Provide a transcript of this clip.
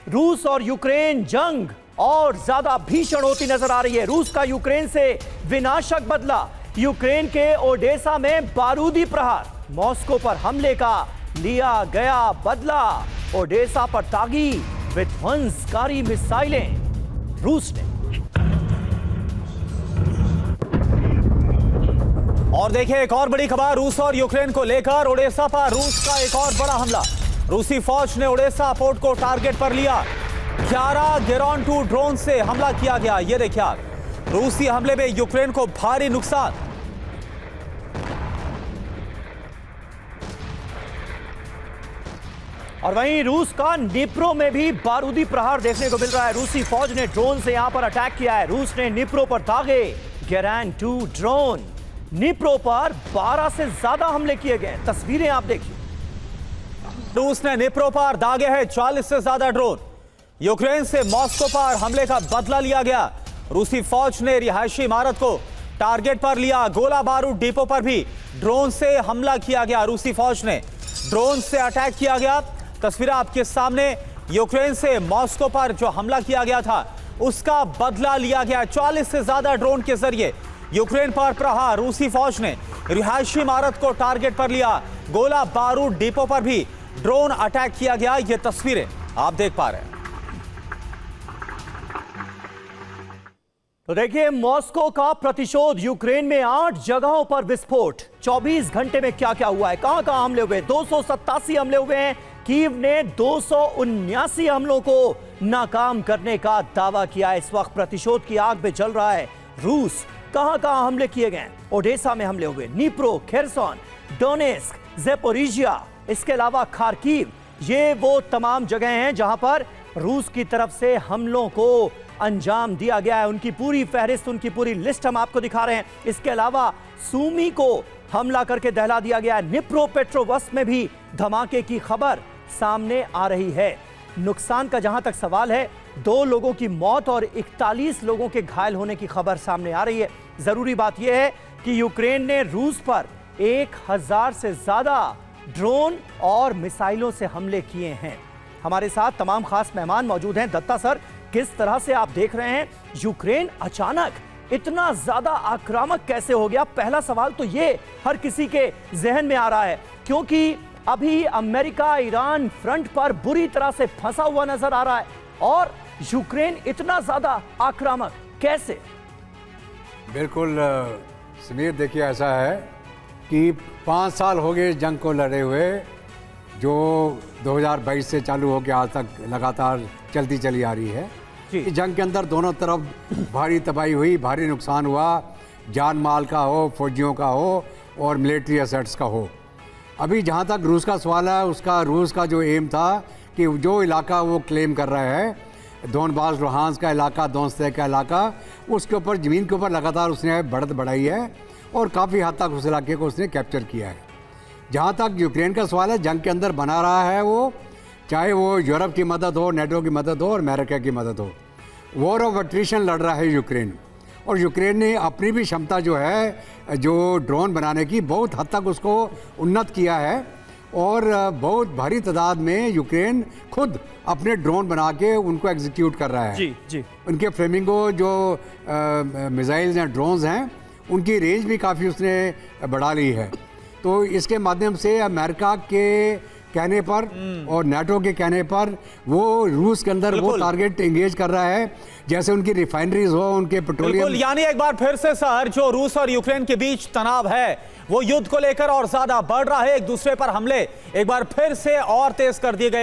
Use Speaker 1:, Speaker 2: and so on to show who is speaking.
Speaker 1: रूस और यूक्रेन जंग और ज्यादा भीषण होती नजर आ रही है। रूस का यूक्रेन से विनाशक बदला, यूक्रेन के ओडेसा में बारूदी प्रहार, मॉस्को पर हमले का लिया गया बदला। ओडेसा पर दागी विध्वंसकारी मिसाइलें रूस ने।
Speaker 2: और देखिए एक और बड़ी खबर रूस और यूक्रेन को लेकर। ओडेसा पर रूस का एक और बड़ा हमला। रूसी फौज ने ओडेसा पोर्ट को टारगेट पर लिया। 11 गेरॉन 2 ड्रोन से हमला किया गया। ये देखिए आप, रूसी हमले में यूक्रेन को भारी नुकसान।
Speaker 1: और वहीं रूस का निप्रो में भी बारूदी प्रहार देखने को मिल रहा है। रूसी फौज ने ड्रोन से यहां पर अटैक किया है। रूस ने निप्रो पर दागे गेरॉन 2 ड्रोन। निप्रो पर 12 से ज्यादा हमले किए गए। तस्वीरें आप देखिए।
Speaker 2: रूस ने निप्रो पर दागे हैं 40 से ज्यादा ड्रोन। यूक्रेन से मॉस्को पर हमले का बदला लिया गया। रूसी फौज ने रिहायशी इमारत को टारगेट पर लिया। गोला बारूद डिपो पर भी ड्रोन से हमला किया गया। रूसी फौज ने ड्रोन से अटैक किया गया। तस्वीरें आपके सामने। यूक्रेन से मॉस्को पर जो हमला किया गया था उसका बदला लिया गया। 40 से ज्यादा ड्रोन के जरिए यूक्रेन पर प्रहार। रूसी फौज ने रिहायशी इमारत को टारगेट पर लिया। गोला बारूद डिपो पर भी ड्रोन अटैक किया गया। ये तस्वीरें आप देख पा रहे हैं।
Speaker 1: तो देखिए मॉस्को का प्रतिशोध। यूक्रेन में 8 जगहों पर विस्फोट। 24 घंटे में क्या क्या हुआ है, कहां कहां हमले हुए। 287 हमले हुए हैं। कीव ने 279 हमलों को नाकाम करने का दावा किया। इस वक्त प्रतिशोध की आग में जल रहा है रूस। कहां कहां हमले किए गए। ओडेसा में हमले हुए, निप्रो, खेरसन, डोनेस्क, ज़ेपोरिजिया, इसके अलावा खार्किव। ये वो तमाम जगह हैं जहां पर रूस की तरफ से हमलों को अंजाम दिया गया है। उनकी पूरी फहरिस्त, उनकी पूरी लिस्ट हम आपको दिखा रहे हैं। इसके अलावा सूमी को हमला करके दहला दिया गया है। निप्रो पेट्रोवस्क में भी धमाके की खबर सामने आ रही है। नुकसान का जहां तक सवाल है, 2 लोगों की मौत और 41 लोगों के घायल होने की खबर सामने आ रही है। जरूरी बात यह है कि यूक्रेन ने रूस पर 1000 से ज्यादा ड्रोन और मिसाइलों से हमले किए हैं। हमारे साथ तमाम खास मेहमान मौजूद हैं। दत्ता सर, किस तरह से आप देख रहे हैं यूक्रेन अचानक इतना ज्यादा आक्रामक कैसे हो गया? पहला सवाल तो ये हर किसी के जहन में आ रहा है, क्योंकि अभी अमेरिका ईरान फ्रंट पर बुरी तरह से फंसा हुआ नजर आ रहा है, और यूक्रेन इतना ज्यादा आक्रामक कैसे?
Speaker 3: बिल्कुल समीर, देखिए ऐसा है कि 5 साल हो गए जंग को लड़े हुए, जो 2022 से चालू होकर आज तक लगातार चलती चली आ रही है। इस जंग के अंदर दोनों तरफ भारी तबाही हुई, भारी नुकसान हुआ, जान माल का हो, फौजियों का हो और मिलिट्री एसेट्स का हो। अभी जहाँ तक रूस का सवाल है, उसका रूस का जो एम था कि जो इलाका वो क्लेम कर रहा है, दोनबास लुहांस्क का इलाका, दोनस्ते का इलाका, उसके ऊपर ज़मीन के ऊपर लगातार उसने बढ़त बढ़ाई है और काफ़ी हद तक उस इलाके को उसने कैप्चर किया है। जहाँ तक यूक्रेन का सवाल है, जंग के अंदर बना रहा है वो, चाहे वो यूरोप की मदद हो, नेटो की मदद हो और अमेरिका की मदद हो। वॉर ऑफ अट्रिशन लड़ रहा है यूक्रेन, और यूक्रेन ने अपनी भी क्षमता जो है जो ड्रोन बनाने की बहुत हद तक उसको उन्नत किया है, और बहुत भारी तादाद में यूक्रेन खुद अपने ड्रोन बना के उनको एग्जीक्यूट कर रहा है।
Speaker 1: जी।
Speaker 3: उनके फ्लेमिंगो जो मिसाइल्स हैं, ड्रोन्स हैं, उनकी रेंज भी काफ़ी उसने बढ़ा ली है। तो इसके माध्यम से अमेरिका के कहने पर और नाटो के कहने पर वो रूस के अंदर वो टारगेट एंगेज कर रहा है, जैसे उनकी रिफाइनरीज हो, उनके पेट्रोलियम।
Speaker 2: यानी एक बार फिर से सर, जो रूस और यूक्रेन के बीच तनाव है वो युद्ध को लेकर और ज्यादा बढ़ रहा है। एक दूसरे पर हमले एक बार फिर से और तेज कर दिए गए।